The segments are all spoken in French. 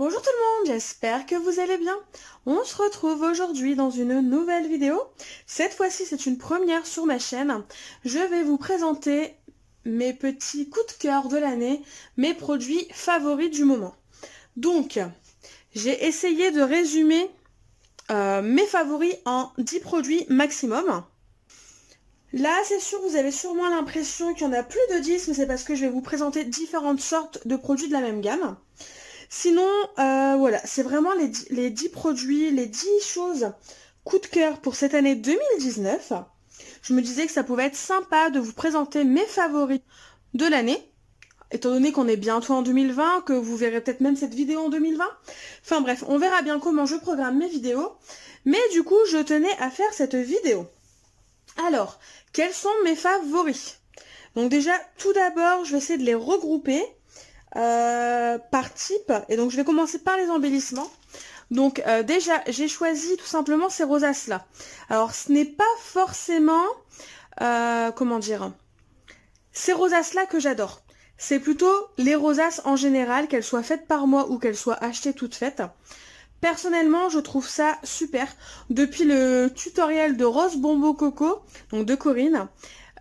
Bonjour tout le monde, j'espère que vous allez bien. On se retrouve aujourd'hui dans une nouvelle vidéo. Cette fois-ci, c'est une première sur ma chaîne. Je vais vous présenter mes petits coups de cœur de l'année, mes produits favoris du moment. Donc, j'ai essayé de résumer mes favoris en 10 produits maximum. Là, c'est sûr, vous avez sûrement l'impression qu'il y en a plus de 10, mais c'est parce que je vais vous présenter différentes sortes de produits de la même gamme. Sinon, voilà, c'est vraiment les 10 produits, les 10 choses coup de cœur pour cette année 2019. Je me disais que ça pouvait être sympa de vous présenter mes favoris de l'année, étant donné qu'on est bientôt en 2020, que vous verrez peut-être même cette vidéo en 2020. Enfin bref, on verra bien comment je programme mes vidéos. Mais du coup, je tenais à faire cette vidéo. Alors, quels sont mes favoris? Donc déjà, tout d'abord, je vais essayer de les regrouper par type. Et donc, je vais commencer par les embellissements. Donc déjà, j'ai choisi tout simplement ces rosaces-là. Alors, ce n'est pas forcément, comment dire, ces rosaces-là que j'adore. C'est plutôt les rosaces en général, qu'elles soient faites par moi ou qu'elles soient achetées toutes faites. Personnellement, je trouve ça super. Depuis le tutoriel de Rose Bonbon Coco, donc de Corinne,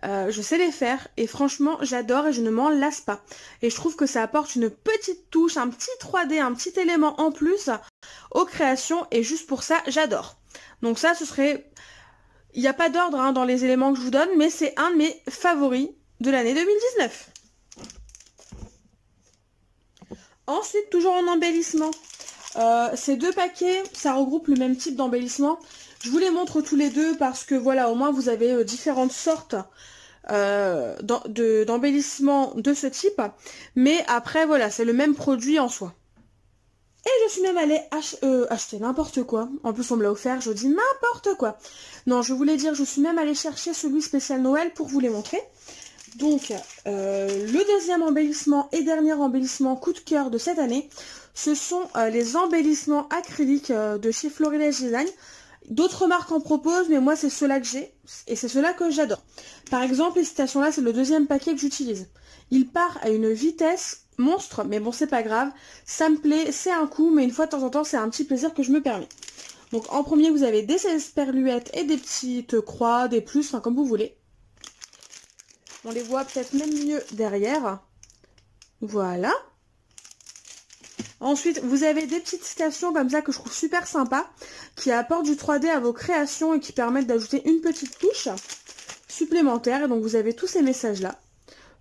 je sais les faire et franchement, j'adore et je ne m'en lasse pas. Et je trouve que ça apporte une petite touche, un petit 3D, un petit élément en plus aux créations et juste pour ça, j'adore. Donc ça, ce serait... Il n'y a pas d'ordre hein, dans les éléments que je vous donne, mais c'est un de mes favoris de l'année 2019. Ensuite, toujours en embellissement. Ces deux paquets, ça regroupe le même type d'embellissement. Je vous les montre tous les deux parce que voilà, au moins vous avez différentes sortes d'embellissement de ce type. Mais après, voilà, c'est le même produit en soi. Et je suis même allée acheter n'importe quoi. En plus, on me l'a offert, je dis n'importe quoi. Non, je voulais dire, je suis même allée chercher celui spécial Noël pour vous les montrer. Donc, le deuxième embellissement et dernier embellissement coup de cœur de cette année, ce sont les embellissements acryliques de chez Florilège Design. D'autres marques en proposent, mais moi c'est ceux-là que j'ai, et c'est ceux-là que j'adore. Par exemple, les citations-là, c'est le deuxième paquet que j'utilise. Il part à une vitesse monstre, mais bon, c'est pas grave. Ça me plaît, c'est un coup, mais une fois de temps en temps, c'est un petit plaisir que je me permets. Donc en premier, vous avez des esperluettes et des petites croix, des plus, enfin comme vous voulez. On les voit peut-être même mieux derrière. Voilà. Ensuite, vous avez des petites citations comme ça que je trouve super sympa, qui apportent du 3D à vos créations et qui permettent d'ajouter une petite touche supplémentaire. Et donc, vous avez tous ces messages-là.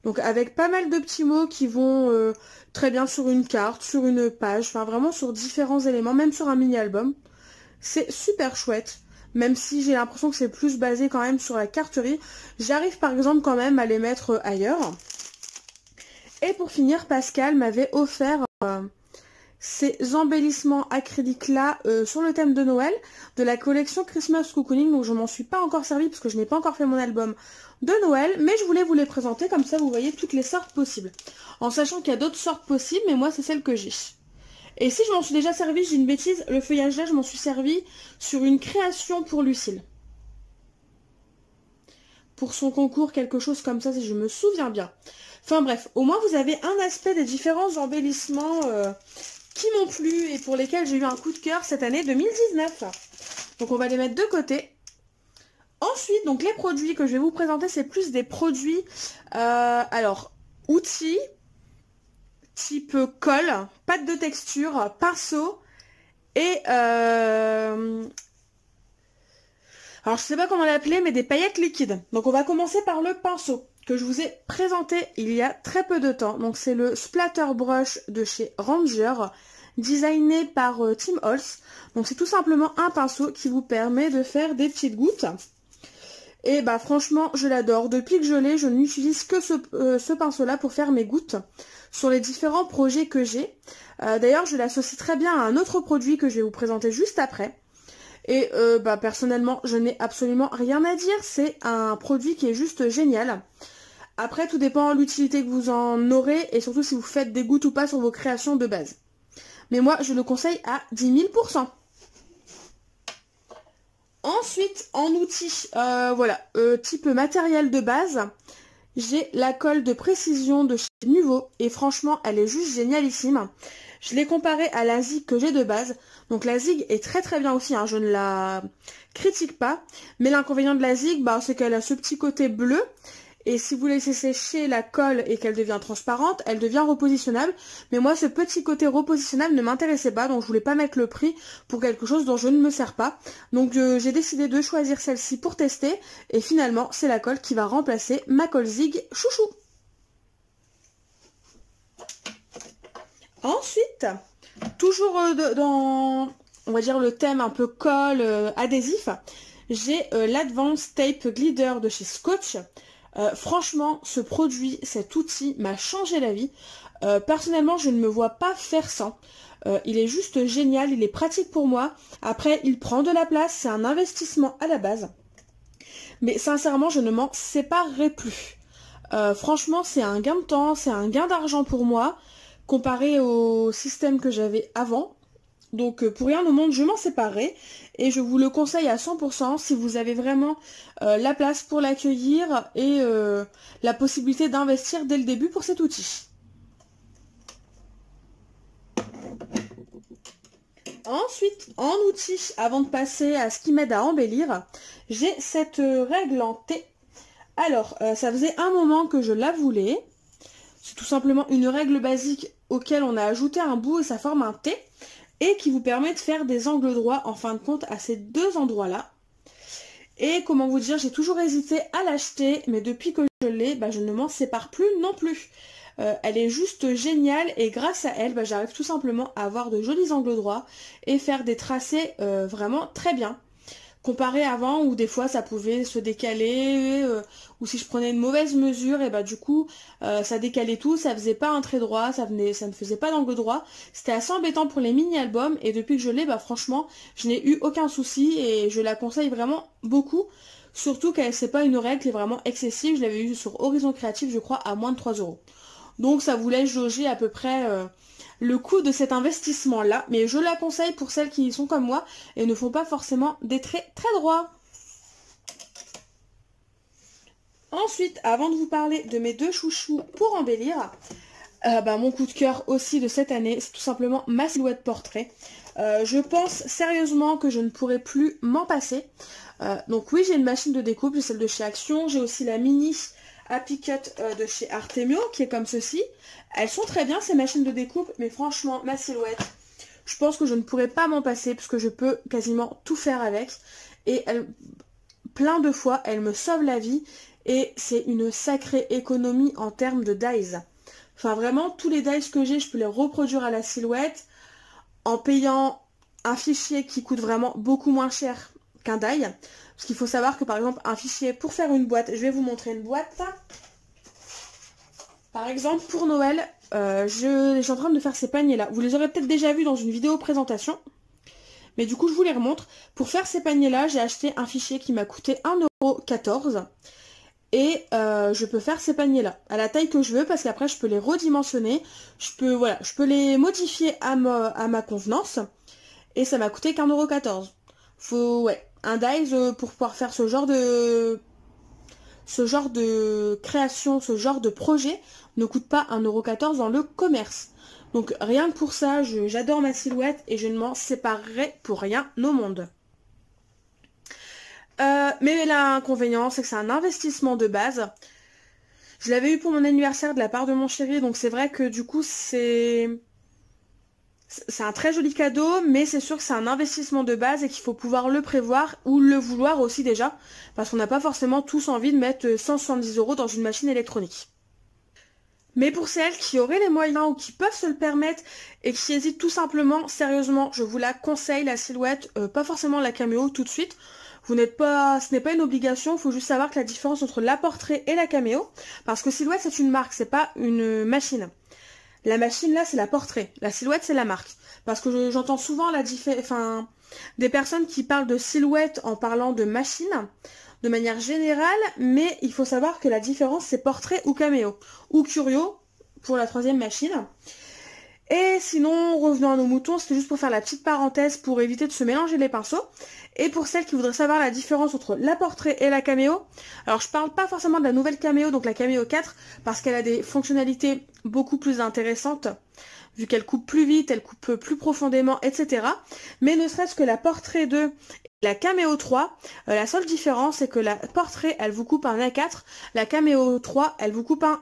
Donc, avec pas mal de petits mots qui vont très bien sur une carte, sur une page, enfin vraiment sur différents éléments, même sur un mini-album. C'est super chouette. Même si j'ai l'impression que c'est plus basé quand même sur la carterie, j'arrive par exemple quand même à les mettre ailleurs. Et pour finir, Pascal m'avait offert ces embellissements acryliques là sur le thème de Noël de la collection Christmas Cocooning. Donc je m'en suis pas encore servi parce que je n'ai pas encore fait mon album de Noël, mais je voulais vous les présenter comme ça vous voyez toutes les sortes possibles. En sachant qu'il y a d'autres sortes possibles, mais moi c'est celle que j'ai. Et si je m'en suis déjà servi, j'ai une bêtise, le feuillage là, je m'en suis servi sur une création pour Lucille. Pour son concours, quelque chose comme ça, si je me souviens bien. Enfin bref, au moins vous avez un aspect des différents embellissements qui m'ont plu et pour lesquels j'ai eu un coup de cœur cette année 2019. Donc on va les mettre de côté. Ensuite, donc les produits que je vais vous présenter, c'est plus des produits, alors, outils, type colle, pâte de texture, pinceau et alors je sais pas comment l'appeler mais des paillettes liquides. Donc on va commencer par le pinceau que je vous ai présenté il y a très peu de temps. Donc c'est le Splatter Brush de chez Ranger, designé par Tim Holtz. Donc c'est tout simplement un pinceau qui vous permet de faire des petites gouttes. Et bah franchement je l'adore. Depuis que je l'ai, je n'utilise que ce pinceau là pour faire mes gouttes sur les différents projets que j'ai. D'ailleurs je l'associe très bien à un autre produit que je vais vous présenter juste après. Et bah personnellement je n'ai absolument rien à dire. C'est un produit qui est juste génial. Après tout dépend de l'utilité que vous en aurez et surtout si vous faites des gouttes ou pas sur vos créations de base. Mais moi je le conseille à 10 000%. Ensuite, en outils, voilà, type matériel de base, j'ai la colle de précision de chez Nuvo et franchement elle est juste génialissime. Je l'ai comparée à la Zig que j'ai de base. Donc la Zig est très très bien aussi, hein, je ne la critique pas. Mais l'inconvénient de la Zig, c'est qu'elle a ce petit côté bleu. Et si vous laissez sécher la colle et qu'elle devient transparente, elle devient repositionnable. Mais moi, ce petit côté repositionnable ne m'intéressait pas, donc je voulais pas mettre le prix pour quelque chose dont je ne me sers pas. Donc j'ai décidé de choisir celle-ci pour tester. Et finalement, c'est la colle qui va remplacer ma colle Zig chouchou. Ensuite, toujours dans, on va dire, le thème un peu colle, adhésif, j'ai l'Advanced Tape Glider de chez Scotch. Franchement, ce produit, cet outil m'a changé la vie. Personnellement, je ne me vois pas faire sans. Il est juste génial, il est pratique pour moi. Après, il prend de la place, c'est un investissement à la base. Mais sincèrement, je ne m'en séparerai plus. Franchement, c'est un gain de temps, c'est un gain d'argent pour moi, comparé au système que j'avais avant. Donc pour rien au monde, je m'en séparerai et je vous le conseille à 100% si vous avez vraiment la place pour l'accueillir et la possibilité d'investir dès le début pour cet outil. Ensuite, en outil, avant de passer à ce qui m'aide à embellir, j'ai cette règle en T. Alors, ça faisait un moment que je la voulais. C'est tout simplement une règle basique auquel on a ajouté un bout et ça forme un T. Et qui vous permet de faire des angles droits en fin de compte à ces deux endroits-là. Et comment vous dire, j'ai toujours hésité à l'acheter, mais depuis que je l'ai, je ne m'en sépare plus non plus. Elle est juste géniale et grâce à elle, j'arrive tout simplement à avoir de jolis angles droits et faire des tracés vraiment très bien. Comparé avant où des fois ça pouvait se décaler ou si je prenais une mauvaise mesure et du coup ça décalait tout, ça faisait pas un trait droit, ça ne faisait pas d'angle droit. C'était assez embêtant pour les mini-albums et depuis que je l'ai, franchement je n'ai eu aucun souci et je la conseille vraiment beaucoup. Surtout qu'elle c'est pas une règle qui est vraiment excessive, je l'avais eu sur Horizon Créatif je crois à moins de 3 €. Donc ça vous laisse jauger à peu près le coût de cet investissement là, mais je la conseille pour celles qui sont comme moi et ne font pas forcément des traits très droits. Ensuite, avant de vous parler de mes deux chouchous pour embellir, mon coup de cœur aussi de cette année, c'est tout simplement ma silhouette portrait. Je pense sérieusement que je ne pourrai plus m'en passer. Donc oui, j'ai une machine de découpe, j'ai celle de chez Action, j'ai aussi la mini Happy Cut de chez Artemio qui est comme ceci. Elles sont très bien ces machines de découpe, mais franchement ma silhouette, je pense que je ne pourrais pas m'en passer parce que je peux quasiment tout faire avec. Et plein de fois, elle me sauve la vie et c'est une sacrée économie en termes de dies. Enfin vraiment, tous les dies que j'ai, je peux les reproduire à la silhouette en payant un fichier qui coûte vraiment beaucoup moins cher qu'un die. Parce qu'il faut savoir que par exemple un fichier pour faire une boîte, je vais vous montrer une boîte. Par exemple pour Noël, je suis en train de faire ces paniers là. Vous les aurez peut-être déjà vus dans une vidéo présentation. Mais du coup je vous les remontre. Pour faire ces paniers là, j'ai acheté un fichier qui m'a coûté 1,14 €. Et je peux faire ces paniers là à la taille que je veux parce qu'après je peux les redimensionner. Je peux les modifier à ma convenance. Et ça m'a coûté qu'1,14 €. Un dies pour pouvoir faire ce genre de création, ce genre de projet ne coûte pas 1,14 € dans le commerce. Donc rien que pour ça, j'adore ma silhouette et je ne m'en séparerai pour rien au monde. Mais l'inconvénient, c'est que c'est un investissement de base. Je l'avais eu pour mon anniversaire de la part de mon chéri, donc c'est vrai que du coup c'est un très joli cadeau, mais c'est sûr que c'est un investissement de base et qu'il faut pouvoir le prévoir ou le vouloir aussi déjà, parce qu'on n'a pas forcément tous envie de mettre 170 € dans une machine électronique. Mais pour celles qui auraient les moyens ou qui peuvent se le permettre et qui hésitent tout simplement, sérieusement, je vous la conseille, la silhouette, pas forcément la caméo tout de suite. Ce n'est pas une obligation, il faut juste savoir que la différence entre la portrait et la caméo, parce que silhouette c'est une marque, c'est pas une machine. La machine là c'est la portrait, la silhouette c'est la marque. Parce que j'entends souvent des personnes qui parlent de silhouette en parlant de machine, de manière générale, mais il faut savoir que la différence c'est portrait ou caméo, ou curio pour la troisième machine. Et sinon, revenons à nos moutons, c'était juste pour faire la petite parenthèse pour éviter de se mélanger les pinceaux. Et pour celles qui voudraient savoir la différence entre la portrait et la caméo, alors je parle pas forcément de la nouvelle caméo, donc la caméo 4, parce qu'elle a des fonctionnalités beaucoup plus intéressantes, vu qu'elle coupe plus vite, elle coupe plus profondément, etc. Mais ne serait-ce que la portrait 2 et la caméo 3, la seule différence c'est que la portrait, elle vous coupe un A4, la caméo 3, elle vous coupe un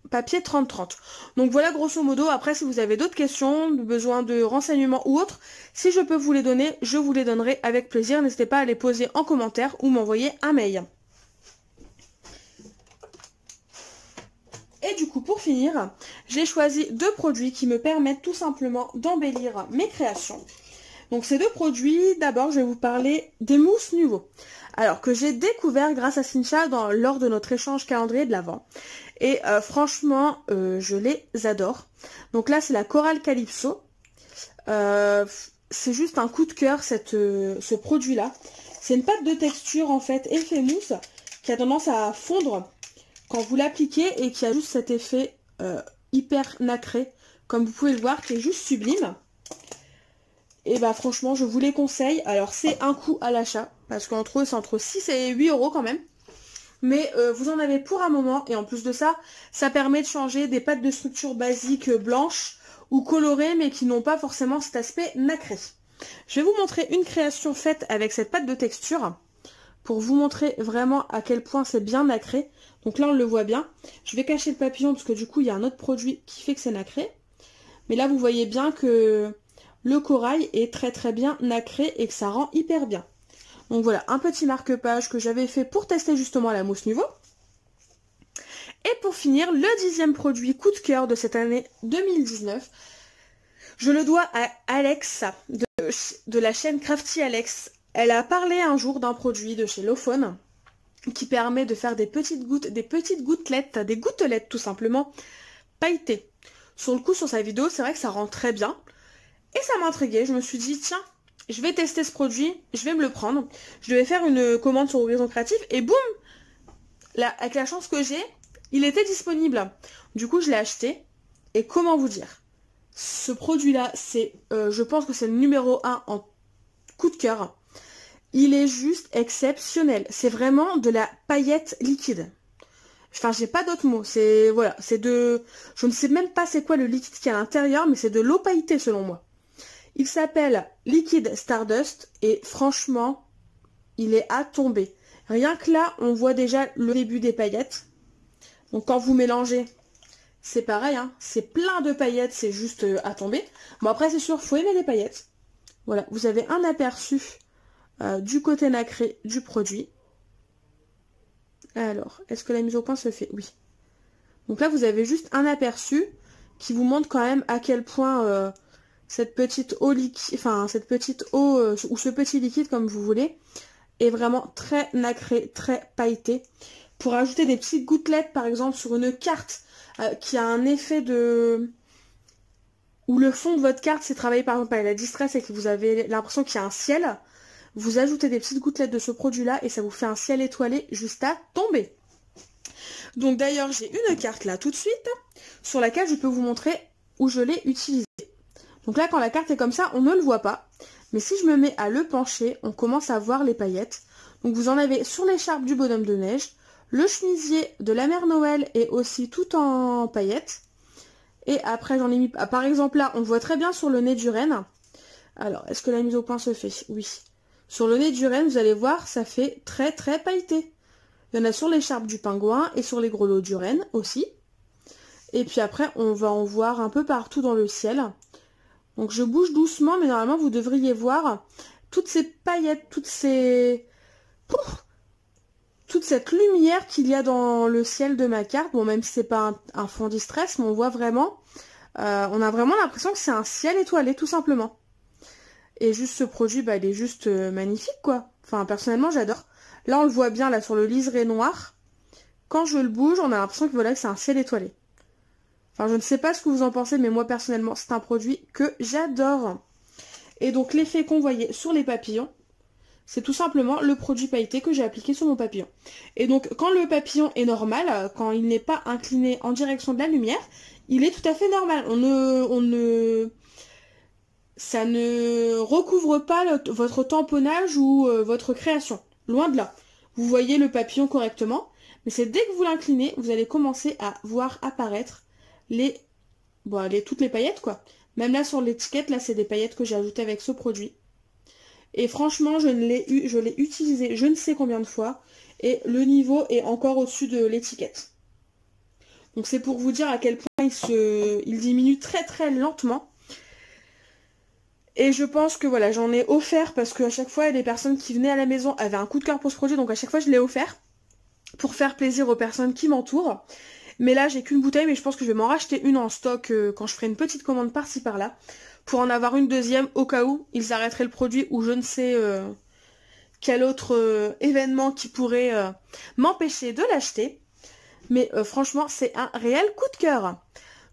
papier 30-30. Donc voilà grosso modo. Après, si vous avez d'autres questions, besoin de renseignements ou autres, si je peux vous les donner, je vous les donnerai avec plaisir. N'hésitez pas à les poser en commentaire ou m'envoyer un mail. Et du coup, pour finir, j'ai choisi 2 produits qui me permettent tout simplement d'embellir mes créations. Donc ces 2 produits, d'abord je vais vous parler des mousses Nuvo. Alors que j'ai découvert grâce à Cynthia lors de notre échange calendrier de l'Avent. Et franchement, je les adore. Donc là c'est la Coral Calypso. C'est juste un coup de cœur ce produit là. C'est une pâte de texture en fait effet mousse qui a tendance à fondre quand vous l'appliquez et qui a juste cet effet hyper nacré. Comme vous pouvez le voir, qui est juste sublime. Et bah franchement je vous les conseille. Alors c'est un coût à l'achat, parce qu'entre eux c'est entre 6 et 8 euros quand même. Mais vous en avez pour un moment, et en plus de ça, ça permet de changer des pâtes de structure basiques blanches ou colorées, mais qui n'ont pas forcément cet aspect nacré. Je vais vous montrer une création faite avec cette pâte de texture, pour vous montrer vraiment à quel point c'est bien nacré. Donc là on le voit bien. Je vais cacher le papillon, parce que du coup il y a un autre produit qui fait que c'est nacré. Mais là vous voyez bien que le corail est très bien nacré et que ça rend hyper bien. Donc voilà, un petit marque-page que j'avais fait pour tester justement la mousse Nuvo. Et pour finir, le 10e produit coup de cœur de cette année 2019. Je le dois à Alex de la chaîne Crafty Alex. Elle a parlé un jour d'un produit de chez Lofone qui permet de faire des petites gouttelettes, des gouttelettes tout simplement, pailletées. Sur le coup, sur sa vidéo, c'est vrai que ça rend très bien. Et ça m'intriguait, je me suis dit, tiens, je vais tester ce produit, je vais me le prendre. Je devais faire une commande sur Horizon Créatif et boum, là, avec la chance que j'ai, il était disponible. Du coup, je l'ai acheté. Et comment vous dire, ce produit-là, c'est, je pense que c'est le numéro 1 en coup de cœur. Il est juste exceptionnel. C'est vraiment de la paillette liquide. Enfin, j'ai pas d'autres mots. C'est, voilà, c'est de... Je ne sais même pas c'est quoi le liquide qui est à l'intérieur, mais c'est de l'eau pailletée selon moi. Il s'appelle Liquid Stardust et franchement, il est à tomber. Rien que là, on voit déjà le début des paillettes. Donc quand vous mélangez, c'est pareil, hein, c'est plein de paillettes, c'est juste à tomber. Bon après c'est sûr, faut aimer les paillettes. Voilà, vous avez un aperçu du côté nacré du produit. Alors, est-ce que la mise au point se fait? Oui. Donc là, vous avez juste un aperçu qui vous montre quand même à quel point cette petite eau liquide, enfin cette petite eau ou ce petit liquide comme vous voulez, est vraiment très nacré, très pailleté. Pour ajouter des petites gouttelettes par exemple sur une carte qui a un effet de... où le fond de votre carte c'est travaillé par exemple avec la distress et que vous avez l'impression qu'il y a un ciel, vous ajoutez des petites gouttelettes de ce produit là et ça vous fait un ciel étoilé juste à tomber. Donc d'ailleurs j'ai une carte là tout de suite sur laquelle je peux vous montrer où je l'ai utilisée. Donc là quand la carte est comme ça on ne le voit pas, mais si je me mets à le pencher on commence à voir les paillettes. Donc vous en avez sur l'écharpe du bonhomme de neige, le chemisier de la mère Noël est aussi tout en paillettes. Et après j'en ai mis, par exemple là on le voit très bien sur le nez du renne. Alors est-ce que la mise au point se fait? Oui. Sur le nez du renne vous allez voir ça fait très pailleté. Il y en a sur l'écharpe du pingouin et sur les grelots du renne aussi. Et puis après on va en voir un peu partout dans le ciel. Donc je bouge doucement mais normalement vous devriez voir toutes ces paillettes, toute cette lumière qu'il y a dans le ciel de ma carte. Bon même si c'est pas un fond distress, mais on voit vraiment, on a vraiment l'impression que c'est un ciel étoilé tout simplement. Et juste ce produit, bah, il est juste magnifique quoi. Enfin personnellement j'adore. Là on le voit bien là sur le liseré noir. Quand je le bouge on a l'impression que voilà que c'est un ciel étoilé. Enfin je ne sais pas ce que vous en pensez mais moi personnellement c'est un produit que j'adore. Et donc l'effet qu'on voyait sur les papillons, c'est tout simplement le produit pailleté que j'ai appliqué sur mon papillon. Et donc quand le papillon est normal, quand il n'est pas incliné en direction de la lumière, il est tout à fait normal. Ça ne recouvre pas votre tamponnage ou votre création. Loin de là. Vous voyez le papillon correctement, mais c'est dès que vous l'inclinez, vous allez commencer à voir apparaître toutes les paillettes quoi. Même là sur l'étiquette, là c'est des paillettes que j'ai ajoutées avec ce produit. Et franchement, je l'ai utilisé je ne sais combien de fois, et le niveau est encore au-dessus de l'étiquette. Donc c'est pour vous dire à quel point il diminue très très lentement. Et je pense que voilà, j'en ai offert parce qu'à chaque fois, les personnes qui venaient à la maison avaient un coup de cœur pour ce produit, donc à chaque fois je l'ai offert pour faire plaisir aux personnes qui m'entourent. Mais là, j'ai qu'une bouteille, mais je pense que je vais m'en racheter une en stock quand je ferai une petite commande par-ci par-là, pour en avoir une deuxième au cas où ils arrêteraient le produit ou je ne sais quel autre événement qui pourrait m'empêcher de l'acheter. Mais franchement, c'est un réel coup de cœur.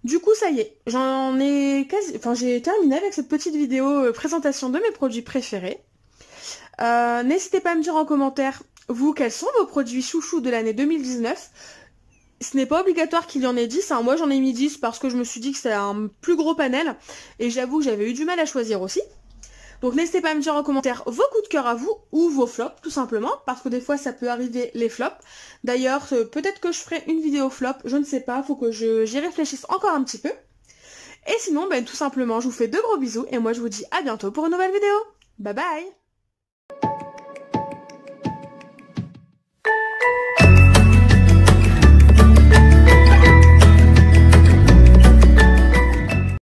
Du coup, ça y est, j'ai terminé avec cette petite vidéo présentation de mes produits préférés. N'hésitez pas à me dire en commentaire, vous, quels sont vos produits chouchous de l'année 2019. Ce n'est pas obligatoire qu'il y en ait 10, hein. Moi j'en ai mis 10 parce que je me suis dit que c'était un plus gros panel, et j'avoue que j'avais eu du mal à choisir aussi. Donc n'hésitez pas à me dire en commentaire vos coups de cœur à vous, ou vos flops tout simplement, parce que des fois ça peut arriver les flops. D'ailleurs, peut-être que je ferai une vidéo flop, je ne sais pas, faut que j'y réfléchisse encore un petit peu. Et sinon, tout simplement, je vous fais de gros bisous, et moi je vous dis à bientôt pour une nouvelle vidéo. Bye bye!